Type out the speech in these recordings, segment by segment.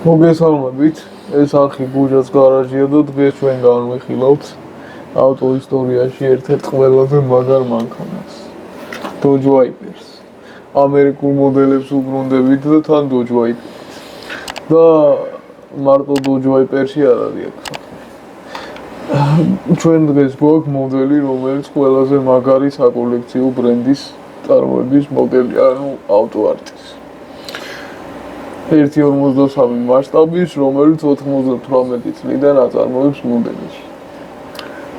მოგესალმებით, ეს არხი გუჯას გარაჟია და დღეს ჩვენ განვიხილავთ ავტო ისტორიაში ერთ-ერთ ყველაზე მაგარ მანქანას. Dodge Viper-ს. ამერიკულ მოდელებს უბრუნდებით და თან Dodge Viper-ს. და მარტო Dodge Viper-ში არ არის აქ. ჩვენ დღეს გვაქვს მოდელი, რომელიც ყველაზე მაგარი საკოლექციო ბრენდის წარმოების მოდელი, ანუ AutoArt-ის. 1.53 მასშტაბის, რომელიც 98 წლიდან აწარმოებს მოდელს.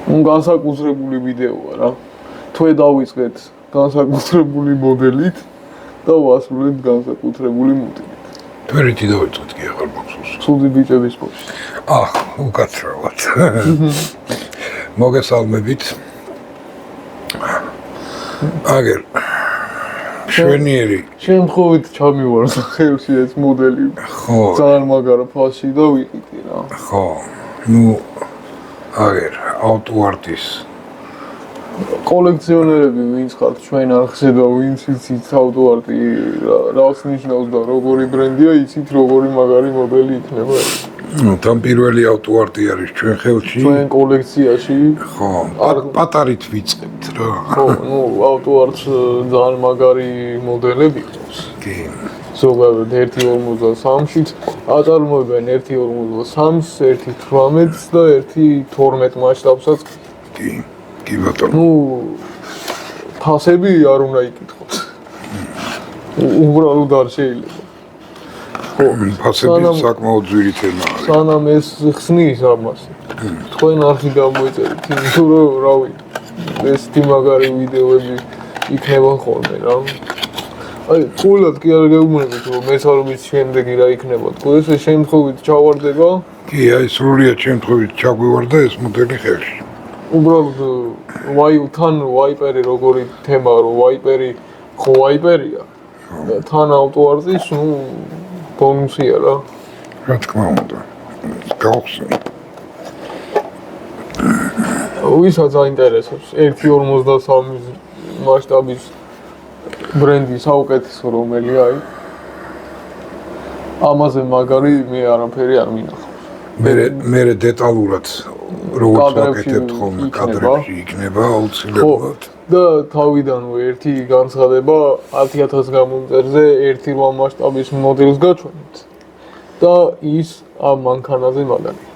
განსაკუთრებული ვიდეოა რა. თქვენ დავიწყეთ განსაკუთრებული მოდელით და ვასრულებთ განსაკუთრებული მოდელით. თვერითი დავიწყეთ კი აღარ მახსოვს. ცუდი ბიჭების პოში. უკაცრავად. მოგესალმებით. აგერ შვენიერი შემთხვევით ჩამივარდა ხელში ეს მოდელი. ხო. ძალიან მაგარა ფასი და ვიყიდე რა. ხო. ნუ აგერ AutoArt-ის კოლექციონერები ვინც ხართ ჩვენ არხზე და ვინც იცით AutoArt-ი რას ნიშნავს და როგორი ბრენდია, იცით როგორი მაგარი მოდელი იქნება. თან პირველი AutoArt-ი არის ჩვენ ხელში. ჩვენ კოლექციაში. ხო. პატარით ვიწყებთ რა. ხო, ნუ AutoArt-ს ძალიან მაგარი მოდელები ყავს. კი. ზოგადად 1.53-შიც აწარმოებენ 1.53-ს, 1.18-ს და 1.12 მასშტაბსაც. კი. კი ბატონო. ნუ ფასები არ უნდა იკითხოთ. უბრალოდ არ შეიძლება. ხო, ფასები საკმაოდ ძვირი თემა არის. სანამ ეს ხსნის ამას. თქვენ არხი გამოიწერეთ, იმიტომ რომ რავი, ეს თიმაგარი ვიდეოები იქნება ხოლმე რა. აი, თულად კი არ გეუბნებით, რომ მესალმის შემდეგი რა იქნება. თქო, ესე შემთხვევით ჩავარდება. კი, აი სრულიად შემთხვევით ჩაგვივარდა ეს მოდელი ხელში. უბრალოდ თან Viper-ი როგორი თემაა, რომ Viper-ი ხო Viper-ია. და თან AutoArt-ის, ნუ ბონუსია რა. რა თქმა უნდა. გავხსნი. ვისაც აინტერესებს 1.53 მასშტაბის ბრენდი საუკეთესო რომელია, აი. ამაზე მაგარი მე არაფერი არ მინახავს. მე დეტალურად როგორც ვაკეთებთ ხოლმე კადრებში იქნება აუცილებლად. და თავიდანვე ერთი განცხადება 10.000 გამომწერზე 1.8 მასშტაბის მოდელს გაჩვენებთ. და ის ამ მანქანაზე მაგარია.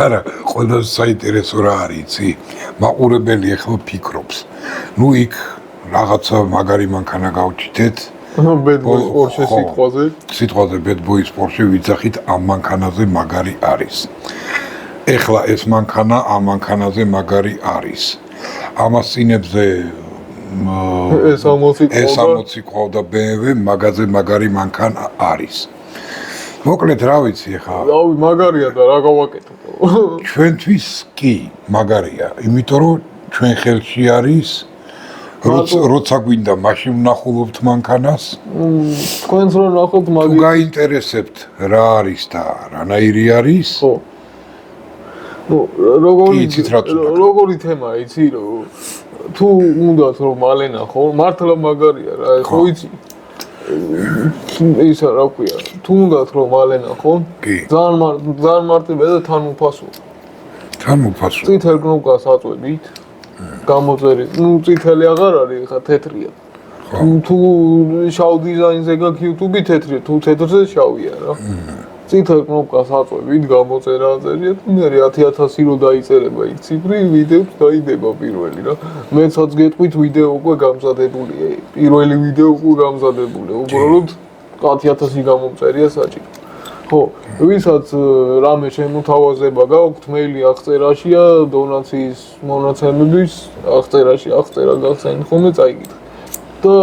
არა, ყველაზე საინტერესო რა არის, იცი? მაყურებელი ახლა ფიქრობს. ნუ იქ რაღაცა მაგარი მანქანა გავჭიდეთ. Bad Boys Porsche სიტყვაზე. სიტყვაზე Bad Boys Porsche ვიძახით ამ მანქანაზე მაგარი არის. ეხლა ეს მანქანა ამ მანქანაზე მაგარი არის. ამას წინებზე S60 ყავდა BMW, მაგაზე მაგარი მანქანა არის. მოკლედ რა ვიცი ეხლა. რავი, მაგარია და რა გავაკეთო. ჩვენთვის კი მაგარია, იმიტომ რომ ჩვენ ხელში არის როცა გვინდა მაშინ ვნახულობთ მანქანას. თქვენს რო ნახოთ თუ გაინტერესებთ რა არის და რანაირი არის. ხო. ნუ როგორი თემაა, იცი რომ თუ უნდათ რომ მალე ნახო, მართლა მაგარია რა, ხო იცი. ისა რა ქვია, თუ უნდათ რომ მალე ნახო, ძალიან მარტივია და თან უფასოა. თან უფასოა. წითელ კნოპკას აწვევით. გამოწერით. ნუ წითელი აღარ არის, ხა თეთრია. თუ შავ დიზაინზე გაქვს YouTube-ი თეთრია, თუ თეთრზე შავია რა. წითელ კნოპკას აწვევით, გამოწერა აწერიეთ, მე 10.000 რო დაიწერება იქ ციფრი, ვიდეოც დაიდება პირველი რა. მეცაც გეტყვით ვიდეო უკვე გამზადებულია. პირველი ვიდეო უკვე გამზადებულია. უბრალოდ 10.000 გამომწერია საჭირო. ხო, ვისაც რამე შემოთავაზება გაქვთ, მეილი აღწერაშია, დონაციის მონაცემების აღწერა გახსენით ხოლმე წაიგეთ. და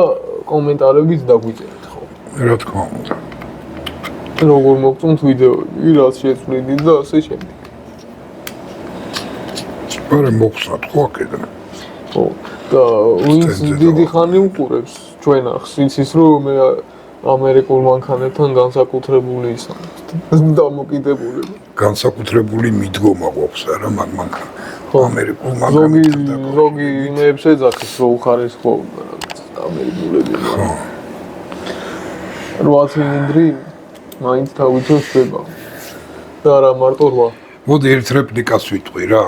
კომენტარებით დაგვიწერეთ ხო. რა თქმა უნდა. როგორ მოგწონთ ვიდეოები, რაც შეცვლიდით და ასე შემდეგ. არა მოგხსნათ ხო აქედან. ხო, და ვინც დიდი ხანი უყურებს ჩვენ არხს, იცის რომ მე ამერიკულ მანქანებთან განსაკუთრებული დამოკიდებული. განსაკუთრებული მიდგომა გვაქვს არა მაგ მანქანა. ამერიკულ მანქანებთან. ზოგი იმეებს ეძახის რომ უხარისხო ამერიკულები. 8 ცილინდრი მაინც თავიდან ხდება. და არა მარტო 8. მოდი ერთ რეპლიკას ვიტყვი რა.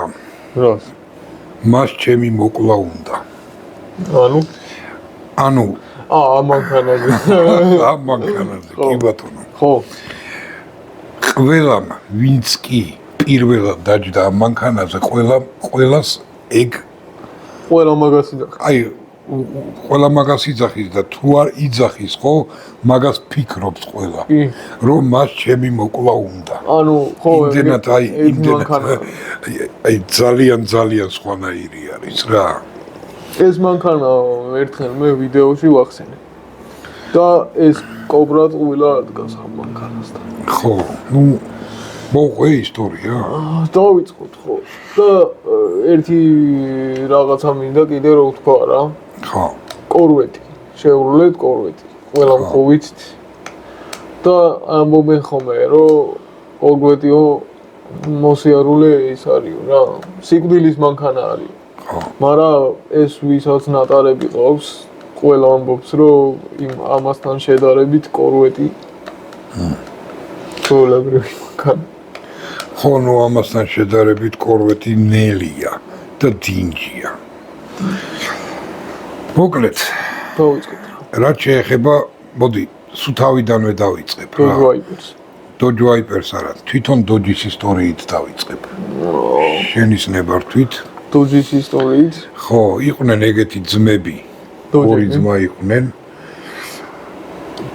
რას? მას ჩემი მოკლა უნდა. ანუ ამანქანაზე. ამანქანაზე, კი ბატონო. ხო. ყველამ ვინც კი პირველად დაჯდა ამანქანაზე, ყველას ეგ ყველა მაგას იძახის. აი ყველა მაგას იძახის და თუ არ იძახის, ხო, მაგას ფიქრობს ყველა. რომ მას ჩემი მოკლა უნდა. ანუ ხო, იმდენად აი ძალიან სხვანაირი არის რა. ეს მანქანა ერთხელ მე ვიდეოში ვახსენე. და ეს კობრა წყვილა ადგას ამ მანქანასთან. ხო, ნუ მოყვე ისტორია. დავიწყოთ ხო. და ერთი რაღაცა მინდა კიდე რო ვთქვა რა. ხო. კორვეტი. შეურულეთ კორვეტი. ყველამ ხო ვიცით. და ამბობენ ხოლმე რომ კორვეტიო მოსიარულე ის არისო რა. სიკვდილის მანქანა არის. ხო. მაგრამ ეს ვისაც ნატარები ყავს, ყველა ამბობს რომ იმ ამასთან შედარებით კორვეტი ჩვეულებრივი მანქანა. ხო, ნუ ამასთან შედარებით კორვეტი ნელია და დინჯია. მოკლედ, დავიწყეთ. რაც შეეხება, მოდი, სულ თავიდანვე დავიწყებ რა. Dodge Vipers არა, თვითონ Dodge-ის ისტორიით დავიწყებ. შენის ნებართვით. Dodge-ის ისტორიით? ხო, იყვნენ ეგეთი ძმები. ორი ძმა იყვნენ.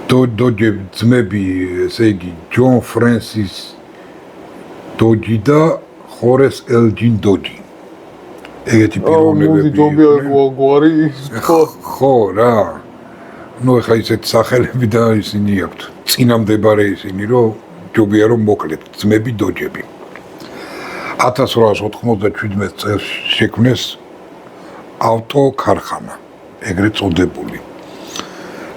Dodge ძმები, ესე იგი, John Francis Dodge და Horace Elgin Dodge. ეგეთი პიროვნებები იყვნენ. ხო, რა. ნუ ეხლა ისეთ სახელები და ისინი აქვთ. წინამდებარე ისინი, რომ ჯობია რომ მოკლედ ძმები დოჯები. 1897 წელს შექმნეს ავტოქარხანა, ეგრეთ წოდებული.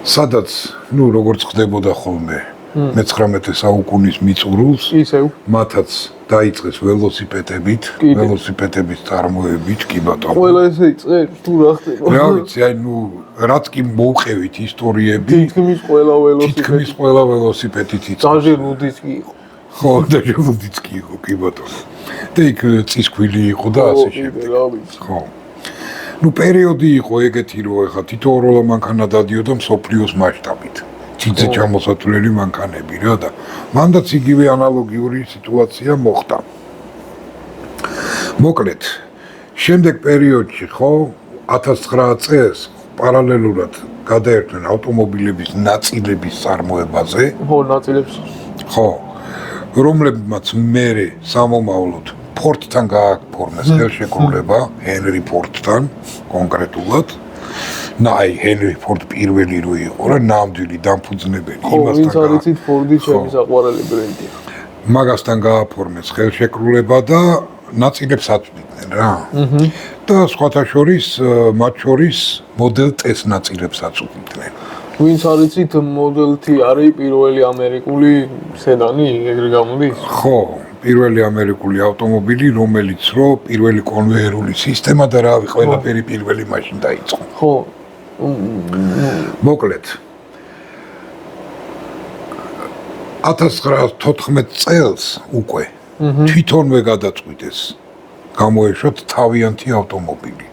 სადაც, ნუ როგორც ხდებოდა ხოლმე, მე-19 საუკუნის მიწურულს, მათაც დაიწყეს ველოსიპედებით, ველოსიპედების წარმოებით, კი ბატონო. ყველა ესე იწყებს, თუ რა ხდება? რა ვიცი, აი ნუ რაც კი მოვყევით ისტორიები, თითქმის ყველა ველოსიპედით იწყეს. დაჟერნუდიც კი იყო. ხო, დაჟერნუდიც კი იყო, კი ბატონო. და იქ წისქვილი იყო და ასე შემდეგ. ხო. ნუ პერიოდი იყო ეგეთი, რომ ეხლა თითოეულ მანქანა დადიოდა მსოფლიოს მასშტაბით. ძიძე ჩამოსათვლელი მანქანები რა და მანდაც იგივე ანალოგიური სიტუაცია მოხდა. მოკლედ, შემდეგ პერიოდში ხო 1900 წელს პარალელურად გადაერთვნენ ავტომობილების ნაწილების წარმოებაზე. ხო, ნაწილებს. ხო, რომლებმაც მერე სამომავლოდ ფორდთან გააფორმეს ხელშეკრულება, ჰენრი ფორდთან კონკრეტულად. აი, ჰენრი ფორდ პირველი რო იყო რა, ნამდვილი დამფუძნებელი იმასთან. ხო, ვინც არიცით ფორდი ჩემი საყვარელი ბრენდია. მაგასთან გააფორმეს ხელშეკრულება და ნაწილებს აწვდიდნენ რა. და სხვათა შორის, მათ შორის მოდელ T-ს ნაწილებს აწვდიდნენ. ვინც არიცით მოდელ T არის პირველი ამერიკული სედანი, ეგრე გამოდის? ხო, პირველი ამერიკული ავტომობილი, რომელიც რო პირველი კონვეიერული სისტემა და რავი, ყველაფერი პირველი მაშინ დაიწყო. ხო. მოკლედ 1914 წელს უკვე თვითონვე გადაწყვიტეს გამოეშვათ თავიანთი ავტომობილი.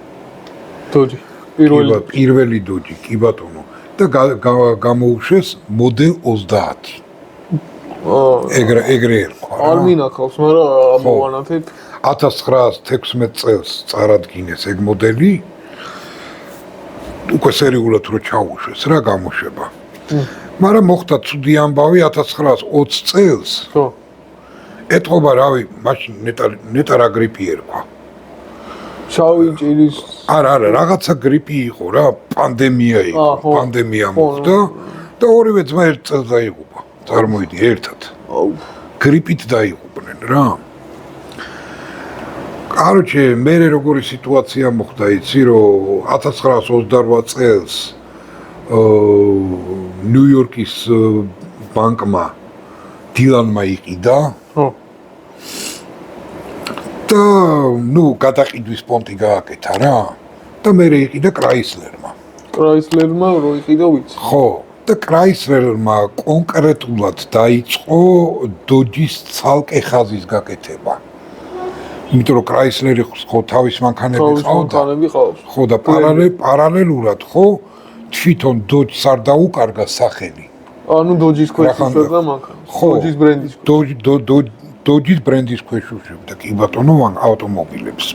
Dodge. პირველი Dodge, კი ბატონო. და გამოუშვეს მოდელ 30. ეგრე ერქვა. არ მინახავს, მაგრამ ამოვანათებ 1916 წელს წარადგინეს ეგ მოდელი. უკვე სერიულად რო ჩაუშვეს რა გამოშვება. მაგრამ მოხდა ცუდი ამბავი 1920 წელს. ხო. ეთყობა რავი, მაშინ ნეტა რა გრიპი ერქვა. შავი ჭირის არა, რაღაცა გრიპი იყო რა, პანდემია იყო, პანდემია მოხდა და ორივე ძმა ერთ წელს დაიღუპა. წარმოიდი ერთად. აუ, გრიპით დაიღუპნენ რა. კაროჩე, მე როგორი სიტუაცია მოხდა, იცი რომ 1928 წელს ნიუ-იორკის ბანკმა დილანმა იყიდა. ხო. და ნუ გადაყიდვის პონტი გააკეთა რა. და მე იყიდა კრაისლერმა. კრაისლერმა რო იყიდა ვიცი. ხო, და კრაისლერმა კონკრეტულად დაიწყო დოჯის ცალკე ხაზის გაკეთება. იმიტომ რომ კრაისლერი ხო თავის მანქანები ყავდა. ხო და პარალელურად ხო თვითონ დოჯს არ დაუკარგა სახელი. ანუ დოჯის ქვეშ უშვებდა მანქანას. დოჯის ბრენდის ქვეშ. დოჯის ბრენდის ქვეშ უშვებდა კი ბატონო ავტომობილებს.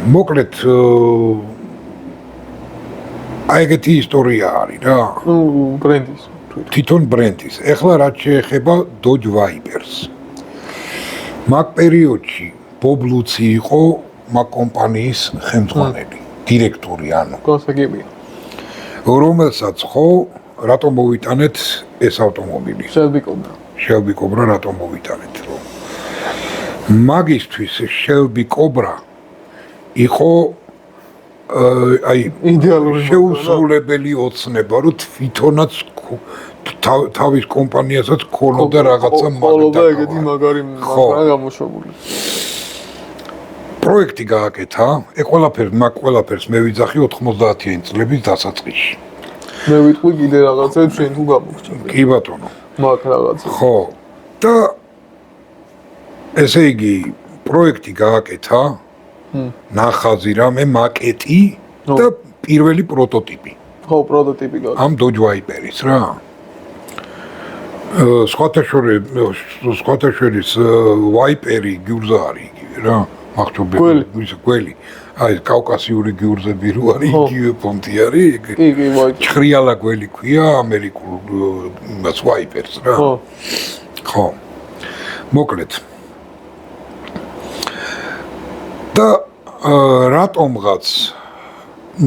მოკლედ აი ეგეთი ისტორია არის რა. ბრენდის. თვითონ ბრენდის. ეხლა რაც შეეხება Dodge Vipers. მაგ პერიოდში ბობ ლუცი იყო მაგ კომპანიის ხელმძღვანელი, დირექტორი ანუ. გასაგებია. რომელსაც ხო რატომ მოვიტანეთ ეს ავტომობილი? Shelby Cobra რატომ მოვიტანეთ რომ? მაგისთვის Shelby Cobra იყო აი იდეალური შეუსრულებელი ოცნება, რომ თვითონაც თავის კომპანიასაც ქონოდა რაღაცა მაგდა ეგეთი მაგარი გამოშვებული. პროექტი გააკეთა, ყველაფერს მე ვიძახი 90-იანი წლების დასაწყისში. მე ვიტყვი კიდე რაღაცებს შენ თუ გამოგჭირდა. კი ბატონო. მაგ რაღაცა. ხო. და ესე იგი პროექტი გააკეთა ნახაზი რამე მაკეტი და პირველი პროტოტიპი. ხო, პროტოტიპი გააკეთა. ამ Dodge Viper-ის რა. სხვათა შორის Viper-ი გიურზა არის იგივე რა. მახჩობელი, გველი. აი კავკასიური გიურზები რო არის, იგივე ფონტი არის. კი, Viper. ჭრიალა გველი ქვია ამერიკულ იმას Vipers რა. ხო. მოკლედ და რატომღაც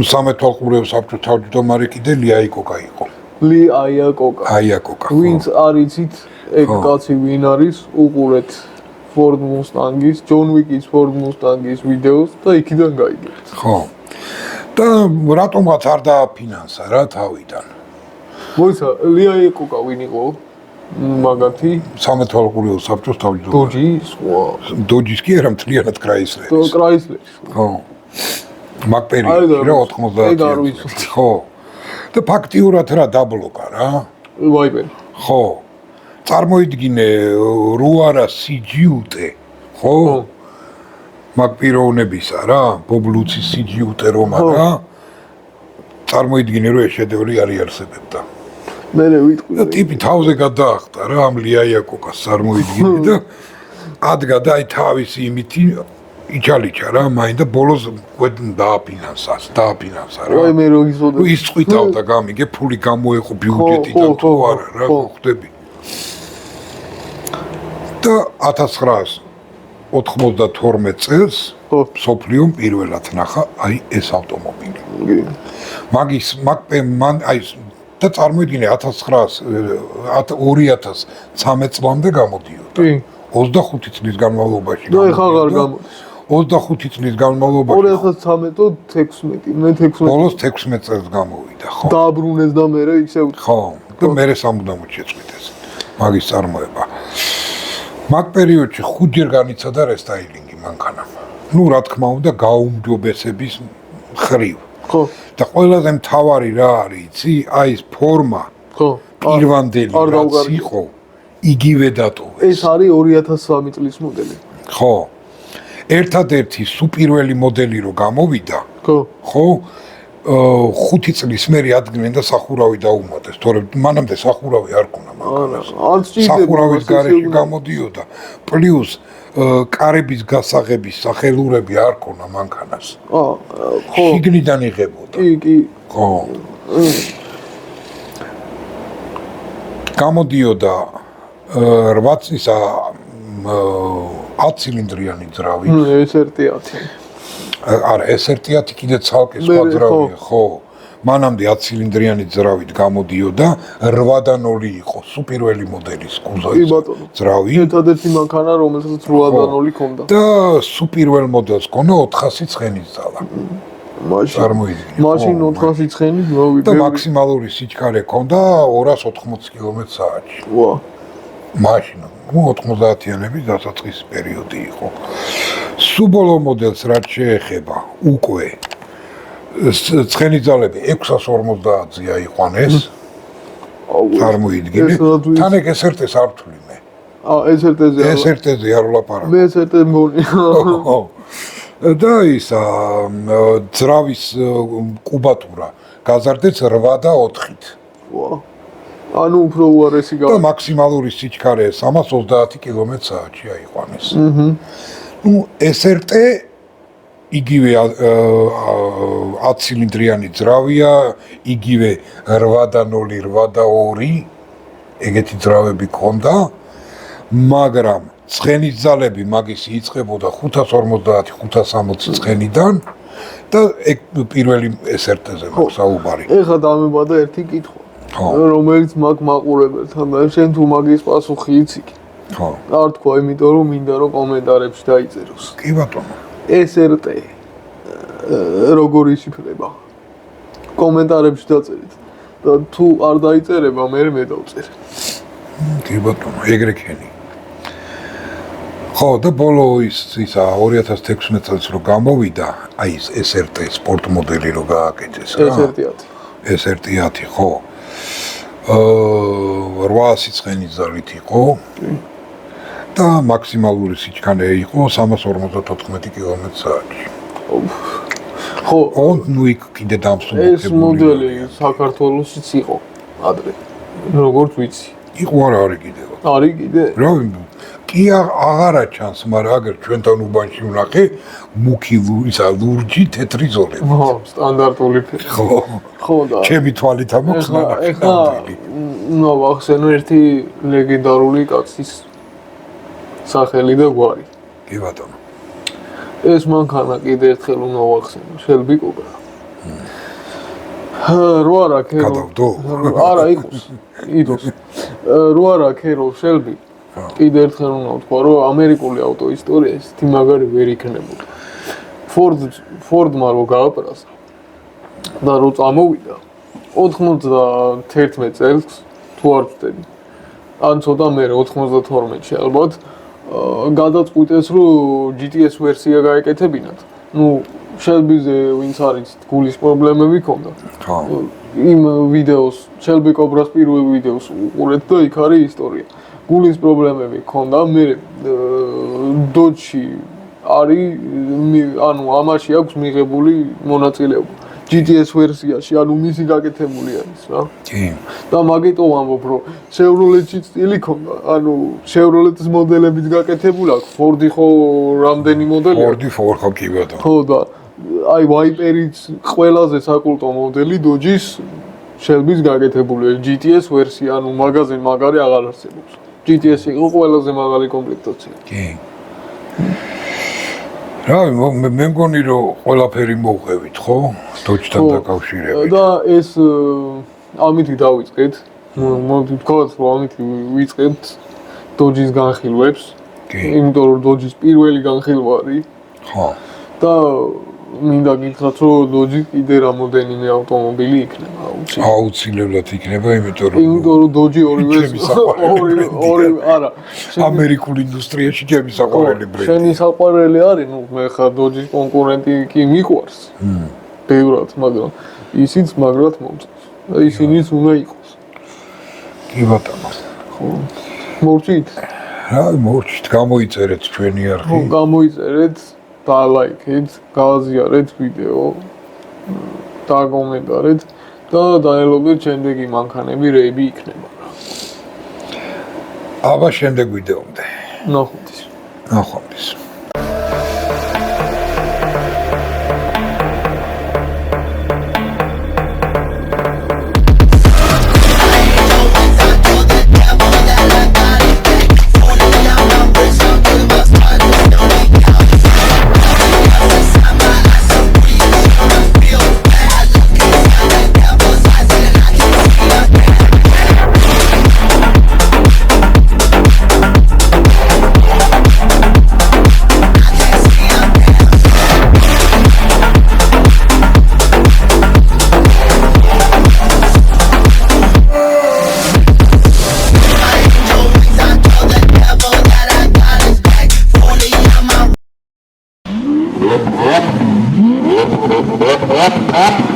სამეთვალყურეო საბჭოს თავმჯდომარე კიდე ლიაიკოკა იყო. ლიაიკოკა. ვინც არ იცით, ეგ კაცი ვინ არის, უყურეთ Ford Mustang-ის, John Wick-ის Ford Mustang-ის ვიდეოს და იქიდან გაიგებთ. ხო. და რატომღაც არ დააფინანსა რა თავიდან. მოიცა, ლიაიკოკა ვინ იყო? მაგათი სამეთვალყურეო საბჭოს თავმჯდომარე. დოჯის კი არა, მთლიანად კრაისლერის. კრაისლერის. ხო. მაგ პერიოდში რა 90-იანი. ხო. და ფაქტიურად რა დაბლოკა რა. Viper. ხო. წარმოიდგინე რო არა CGUT, ხო? მაგ პიროვნებისა რა, ბობ ლუცის CGUT რომა რა. წარმოიდგინე რომ ეს შედევრი არ იარსებებდა. მე ვიტყვი და ტიპი თავზე გადაახტა რა ამ ლიაიკოკას წარმოიდგინე და ადგა და აი თავისი იმითი იჩალიჩა რა მაინდა ბოლოს დააფინანსა რა. აი მე რო იზოდე. ის წვითავდა გამიგე ფული გამოეყო ბიუჯეტიდან თუ არა რა ხვდები. და 1992 წელს სოფლიომ პირველად ნახა აი ეს ავტომობილი. მან აი და წარმოიდგინე 2013 წლამდე გამოდიოდა. 25 წლის განმავლობაში. და ეხლა აღარ გამოდის. 25 წლის განმავლობაში. 2013-16, მე 16. ბოლოს 16 წელს გამოვიდა, ხო. დააბრუნეს და მე ისევ. ხო, და მე სამუდამოდ შეწყვიტეს მაგის წარმოება. მაგ პერიოდში 5 ჯერ განიცადა რესტაილინგი მანქანამ. ნუ რა თქმა უნდა გაუმჯობესების ხრივ. ხო. და ყველაზე მთავარი რა არის, იცი? აი ეს ფორმა. ხო. პირვანდელი რაც იყო, იგივე დატოვეს. ეს არის 2003 წლის მოდელი. ხო. ერთადერთი სუპირველი მოდელი რო გამოვიდა. ხო. ხო. 5 წლის მერე ადგნენ და სახურავი დაუმატეს, თორემ მანამდე სახურავი არ ქონა მანქანას. სახურავის გარეშე გამოდიოდა. პლუს კარების გასაღების სახელურები არ ქონა მანქანას. ხო. შიგნიდან იღებოდა. კი. ხო. გამოდიოდა 8 წლისა 10 ცილინდრიანი ძრავი. ეს 1.10. არა, ეს 1.10 კიდე ცალკე სხვა ძრავია, ხო. მანამდე 10 ცილინდრიანი ძრავით გამოდიოდა, 8-0 იყო, სუპირველი მოდელის კუზოვის ძრავი. ერთადერთი მანქანა, რომელსაც 8-0 ჰქონდა. და სუპირველ მოდელს ჰქონდა 400 ცხენის ძალა. მაშინ 400 ცხენი მოვიდა. და მაქსიმალური სიჩქარე ჰქონდა 280 კმ/სთ. ვა. მაშინ 90-იანების დასაწყისი პერიოდი იყო. სუბოლო მოდელს რაც შეეხება უკვე ცხენი ძალები 650-ზე აიყვანეს. წარმოიდგინე. თან ეგ SRT-ს არ ვთვლი მე. SRT-ზე. SRT-ზე არ ვლაპარაკობ. მე SRT-ს მგონი. და ის ძრავის კუბატურა გაზარდეთ 8 და 4-ით. ვა. ანუ უფრო უარესი და მაქსიმალური სიჩქარე 330 კმ/სთ აიყვანეს. ნუ SRT იგივე 10 ცილინდრიანი ძრავია, იგივე 8 და 0, 8 და 2 ეგეთი ძრავები ქონდა, მაგრამ ცხენის ძალები მაგის იწყებოდა 550, 560 ცხენიდან და ეგ პირველი SRT-ზე საუბარი. ეხლა დამებადა ერთი კითხვა, რომელიც მაგ მაყურებელთან და შენ თუ მაგის პასუხი იცი? ხო. არ თქვა, იმიტომ რომ მინდა რომ კომენტარებში დაიწეროს. კი ბატონო. SRT როგორ იშიფრება? კომენტარებში დაწერით. და თუ არ დაიწერება, მე დავწერ. კი ბატონო, ეგრე ქენი. ხო, და ბოლო ისა 2016 წელს რო გამოვიდა, აი ეს SRT სპორტ მოდელი რო გააკეთეს რა. SRT-10, ხო. 800 ცხენის ძალით იყო. და მაქსიმალური სიჩქარე იყო 354 კმ/სთ. ხო, ნუ იქ კიდე დამსუბუქებული. ეს მოდელი საქართველოსიც იყო ადრე. როგორც ვიცი. იყო არა არის კიდევ. არის კიდე? რა კი აღარა ჩანს, მაგრამ აგერ ჩვენთან უბანში ვნახე მუქი ლურჯი თეთრი ზოლები. ხო, სტანდარტული ფერი. ხო და ჩემი თვალით ამოხსნა. ეხლა ნუ ახსენე ერთი ლეგენდარული კაცის სახელი და გვარი. კი ბატონო. ეს მანქანა კიდე ერთხელ უნდა ვახსენო, Shelby Cobra. რო არა ქერო. არა იყოს. რო არა ქერო Shelby. კიდე ერთხელ უნდა ვთქვა, რომ ამერიკული ავტო ისტორიაში თი მაგარი ვერ იქნებოდა. Ford-მა რო გააპრასა და რო წამოვიდა 91 წელს თუ არ ვწდები. ან ცოტა მერე 92-ში ალბათ გადაწყვიტეს რომ GTS ვერსია გაეკეთებინათ. ნუ Shelby-ზე ვინც არის გულის პრობლემები ქონდა. ხო. იმ ვიდეოს Shelby Cobra-ს პირველ ვიდეოს უყურეთ და იქ არის ისტორია. გულის პრობლემები ქონდა, მე Dodge-ში არის ანუ ამაში აქვს მიღებული მონაწილეობა. GTS ვერსიაში, ანუ მისი გაკეთებული არის რა. კი. და მაგიტო ვამბობ, რომ Chevrolet-ში სტილი ქონდა, ანუ Chevrolet-ის მოდელებიც გაკეთებული აქვს, Ford-ი ხო რამდენი მოდელი აქვს? Ford ხო კი ბატონო. ხო და აი Viper-იც ყველაზე საკულტო მოდელი Dodge-ის Shelby-ს გაკეთებული GTS ვერსია, ანუ მაგაზე მაგარი აღარ არსებობს. GTS იყო ყველაზე მაღალი კომპლექტაცია. კი. რა მე მგონი რომ ყველაფერი მოვყვებით ხო? Dodge-თან დაკავშირებით. და ეს ამითი დავიწყეთ. მოდი ვთქვათ, რომ ამითი ვიწყებთ Dodge-ის განხილვებს. კი. იმიტომ რომ Dodge-ის პირველი განხილვარი. ხო. და მინდა გითხრათ, რომ Dodge-ი კიდე რამოდენიმე ავტომობილი იქნება აუცილებლად. აუცილებლად იქნება, იმიტომ რომ Dodge-ი ორივე არა. ამერიკულ ინდუსტრიაში ჩემი საყვარელი ბრენდი. შენი საყვარელი არის, ნუ მე ხა Dodge-ის კონკურენტი კი მიყვარს. ბევრად, მაგრამ ისიც მაგრად მომწონს. და ისინიც უნდა იყოს. კი ბატონო. ხო. მოვჭით? რა მოვჭით, გამოიწერეთ ჩვენი არხი. ხო, გამოიწერეთ. დალაიქეთ, გააზიარეთ ვიდეო, დაკომენტარეთ და დაელოდეთ შემდეგი მანქანები რეიბი იქნება. აბა შემდეგ ვიდეომდე. ნახვამდის. What? რა